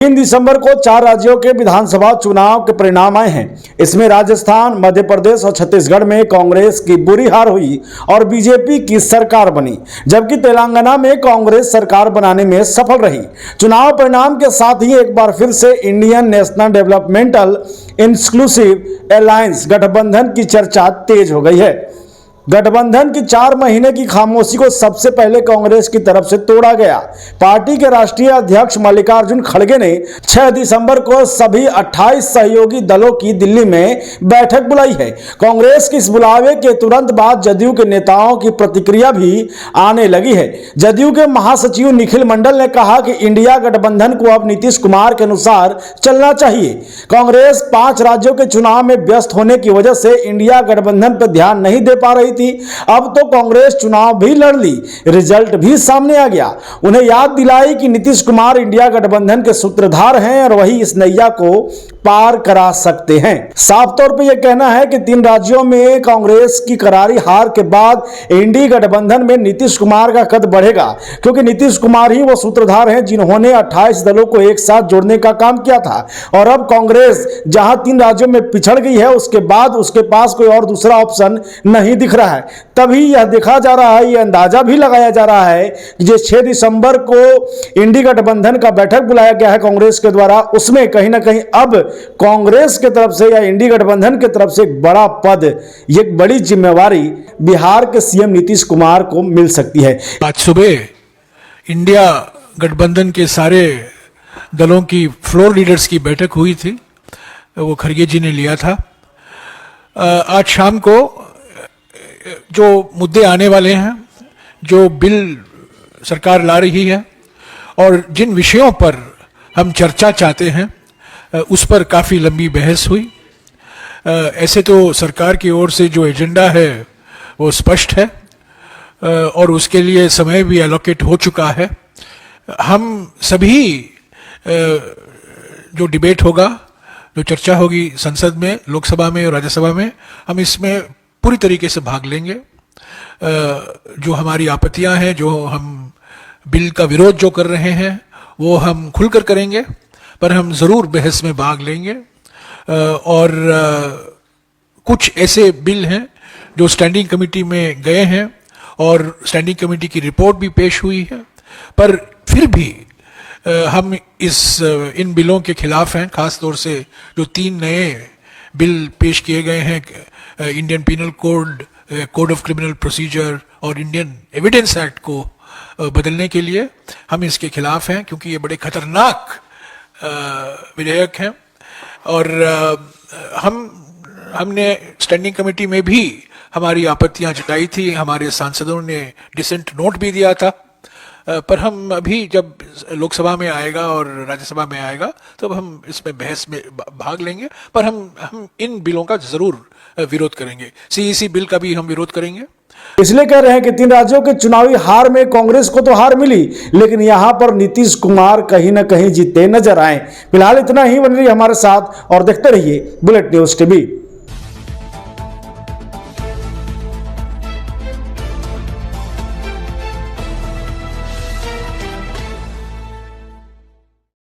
3 दिसंबर को 4 राज्यों के विधानसभा चुनाव के परिणाम आए हैं। इसमें राजस्थान, मध्य प्रदेश और छत्तीसगढ़ में कांग्रेस की बुरी हार हुई और बीजेपी की सरकार बनी, जबकि तेलंगाना में कांग्रेस सरकार बनाने में सफल रही। चुनाव परिणाम के साथ ही एक बार फिर से Indian national developmental inclusive alliance गठबंधन की चर्चा तेज हो गई है। गठबंधन की 4 महीने की खामोशी को सबसे पहले कांग्रेस की तरफ से तोड़ा गया। पार्टी के राष्ट्रीय अध्यक्ष मल्लिकार्जुन खड़गे ने 6 दिसंबर को सभी 28 सहयोगी दलों की दिल्ली में बैठक बुलाई है। कांग्रेस के इस बुलावे के तुरंत बाद जदयू के नेताओं की प्रतिक्रिया भी आने लगी है। जदयू के महासचिव निखिल मंडल ने कहा कि इंडिया गठबंधन को अब नीतीश कुमार के अनुसार चलना चाहिए। कांग्रेस 5 राज्यों के चुनाव में व्यस्त होने की वजह से इंडिया गठबंधन पर ध्यान नहीं दे पा रही थी। अब तो कांग्रेस चुनाव भी लड़ ली, रिजल्ट भी सामने आ गया। उन्हें याद दिलाई कि नीतीश कुमार इंडिया गठबंधन के सूत्रधार हैं और वही इस नैया को पार करा सकते हैं। साफ तौर पे यह कहना है कि 3 राज्यों में कांग्रेस की करारी हार के बाद इंडी गठबंधन में नीतीश कुमार का कद बढ़ेगा, क्योंकि नीतीश कुमार ही वो सूत्रधार हैं जिन्होंने 28 दलों को एक साथ जोड़ने का काम किया था। और अब कांग्रेस जहां 3 राज्यों में पिछड़ गई है, उसके बाद उसके पास कोई और दूसरा ऑप्शन नहीं दिख रहा है। तभी यह देखा जा रहा है, यह अंदाजा भी लगाया जा रहा है कि जो 6 दिसंबर को इंडी गठबंधन का बैठक बुलाया गया है कांग्रेस के द्वारा, उसमें कहीं ना कहीं अब कांग्रेस के तरफ से या इंडी गठबंधन के तरफ से एक बड़ा पद, एक बड़ी जिम्मेवारी बिहार के सीएम नीतीश कुमार को मिल सकती है। आज सुबह इंडिया गठबंधन के सारे दलों की फ्लोर लीडर्स की बैठक हुई थी, वो खड़गे जी ने लिया था। आज शाम को जो मुद्दे आने वाले हैं, जो बिल सरकार ला रही है और जिन विषयों पर हम चर्चा चाहते हैं, उस पर काफ़ी लंबी बहस हुई। ऐसे तो सरकार की ओर से जो एजेंडा है वो स्पष्ट है और उसके लिए समय भी एलोकेट हो चुका है। हम सभी जो डिबेट होगा, जो चर्चा होगी संसद में, लोकसभा में और राज्यसभा में, हम इसमें पूरी तरीके से भाग लेंगे। जो हमारी आपत्तियां हैं, जो हम बिल का विरोध जो कर रहे हैं, वो हम खुलकर करेंगे, पर हम ज़रूर बहस में भाग लेंगे। और कुछ ऐसे बिल हैं जो स्टैंडिंग कमेटी में गए हैं और स्टैंडिंग कमेटी की रिपोर्ट भी पेश हुई है, पर फिर भी हम इन बिलों के खिलाफ हैं। खास तौर से जो 3 नए बिल पेश किए गए हैं, Indian penal code, code of criminal procedure और इंडियन एविडेंस एक्ट को बदलने के लिए, हम इसके खिलाफ हैं, क्योंकि ये बड़े खतरनाक विधेयक हैं। और हमने स्टैंडिंग कमेटी में भी हमारी आपत्तियां जताई थी, हमारे सांसदों ने डिसेंट नोट भी दिया था। पर हम अभी जब लोकसभा में आएगा और राज्यसभा में आएगा, तब हम इसमें बहस में भाग लेंगे, पर हम इन बिलों का जरूर विरोध करेंगे। सीईसी बिल का भी हम विरोध करेंगे। इसलिए कह रहे हैं कि 3 राज्यों के चुनावी हार में कांग्रेस को तो हार मिली, लेकिन यहां पर नीतीश कुमार कहीं ना कहीं जीते नजर आए। फिलहाल इतना ही। बन रही हमारे साथ और देखते रहिए बुलेट न्यूज टीवी।